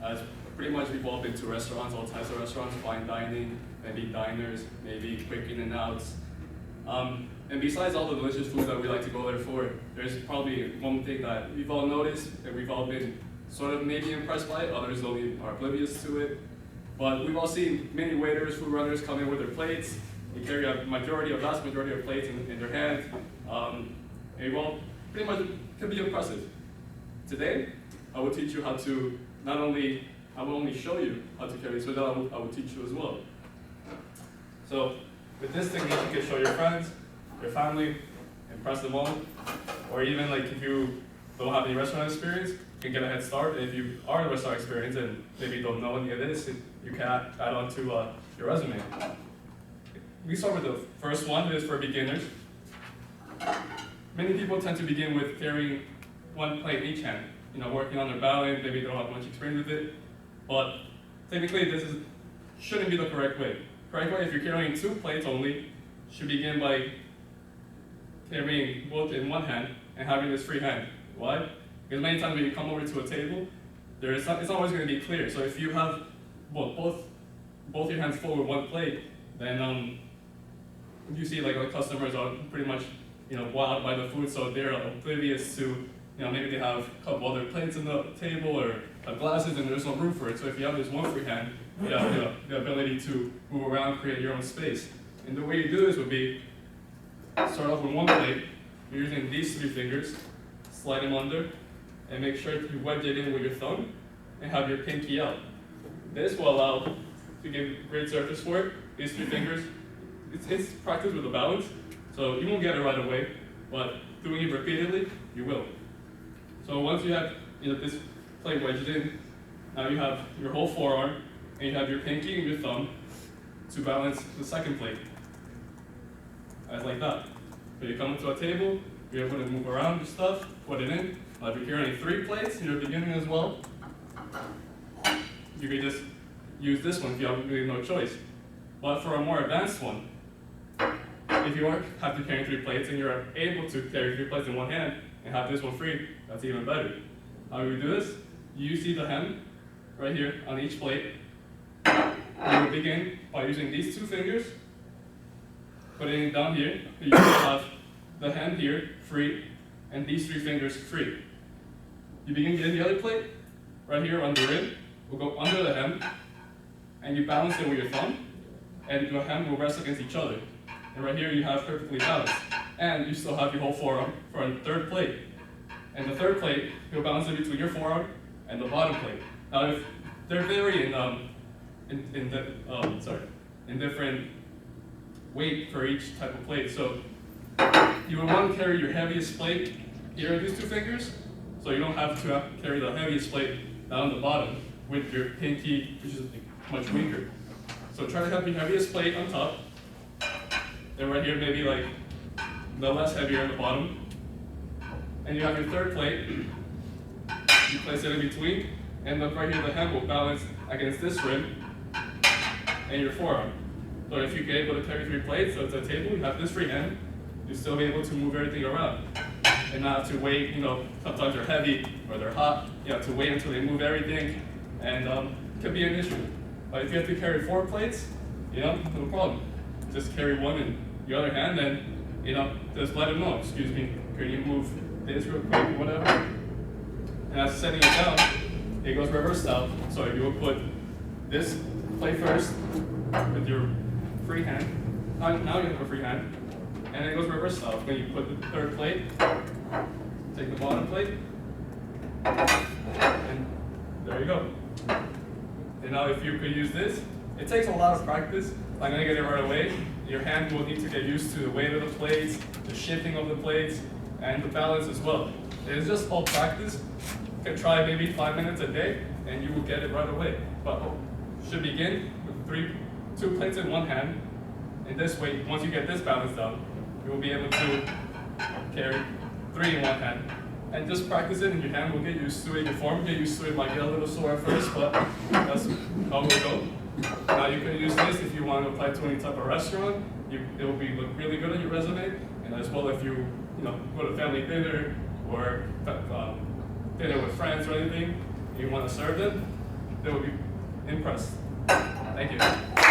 As pretty much we've all been to restaurants, all types of restaurants, fine dining, maybe diners, maybe quick in and outs. And besides all the delicious food that we like to go there for, there's probably one thing that we've all noticed and we've all been sort of maybe impressed by, others only are oblivious to it. But we've all seen many waiters, food runners come in with their plates. They carry a vast majority of plates in their hand. And well, pretty much can be impressive. Today, I will teach you how to I will only show you how to carry, so I will teach you as well. So with this technique, you can show your friends, your family, impress them all, or even like if you don't have any restaurant experience, you can get a head start. And if you are in a restaurant experience and maybe don't know any of this, you can add on to your resume. We start with the first one. It is for beginners. Many people tend to begin with carrying one plate in each hand, working on their balance. Maybe they don't have much experience with it, but technically this shouldn't be the correct way. Correct way, if you're carrying 2 plates only, should begin by carrying both in one hand and having this free hand. Why? Because many times when you come over to a table, it's not always going to be clear. So if you have both your hands full with one plate, then you see like the customers are pretty much wowed by the food, so they're oblivious to maybe they have a couple other plates on the table or glasses and there's no room for it. So if you have this one free hand, you have the ability to move around, create your own space. And the way you do this would be, start off with one plate, you're using these 3 fingers, slide them under, and make sure you wedge it in with your thumb and have your pinky out. This will allow to give great surface for it. These 3 fingers, it's practice with the balance, so you won't get it right away, but doing it repeatedly, you will. So once you have this plate wedged in, now you have your whole forearm, and you have your pinky and your thumb to balance the second plate. As like that. So you come into a table, you're able to move around your stuff, put it in. Now if you're carrying 3 plates in the beginning as well, you can just use this one if you have really no choice. But for a more advanced one, if you have to carry 3 plates and you're able to carry 3 plates in one hand and have this one free, that's even better. How do we do this? You see the hem right here on each plate. You will begin by using these 2 fingers, putting it down here. You will have the hand here free and these 3 fingers free. You begin getting the other plate right here on the rim. Will go under the hem, and you balance it with your thumb, and your hand will rest against each other. And right here you have perfectly balanced. And you still have your whole forearm for a 3rd plate. And the 3rd plate, you'll balance it between your forearm and the bottom plate. Now, if they're varying in different weight for each type of plate. So you would want to carry your heaviest plate here in these 2 fingers, so you don't have to carry the heaviest plate down the bottom with your pinky, which is much weaker. So try to have your heaviest plate on top. Then right here, maybe like the less heavier on the bottom. And you have your 3rd plate. You place it in between, and then right here the hand will balance against this rim and your forearm. So if you're able to carry 3 plates, so it's a table, you have this free hand, you'll still be able to move everything around. And not have to wait, sometimes they're heavy or they're hot, you have to wait until they move everything, and it could be an issue. But if you have to carry 4 plates, no problem. Just carry one in the other hand and, just let them know, excuse me, can you move this real quick, whatever. And as setting it down, it goes reverse style. So you will put this plate first with your free hand. Now you have a free hand. And it goes reverse style. When you put the 3rd plate, take the bottom plate, and there you go. And now if you could use this, it takes a lot of practice. I'm going to get it right away. Your hand will need to get used to the weight of the plates, the shifting of the plates, and the balance as well. It's just all practice. You can try maybe 5 minutes a day, and you will get it right away. But you should begin with 2 plates in one hand. In this way, once you get this balance down, you will be able to carry 3 in one hand. And just practice it, and your hand will get used to it. Your form will get used to it. It might get a little sore at first, but that's how it will go. Now you can use this if you want to apply to any type of restaurant. It will look really good on your resume, and as well if you go to family dinner or dinner with friends or anything, and you want to serve them, they will be impressed. Thank you.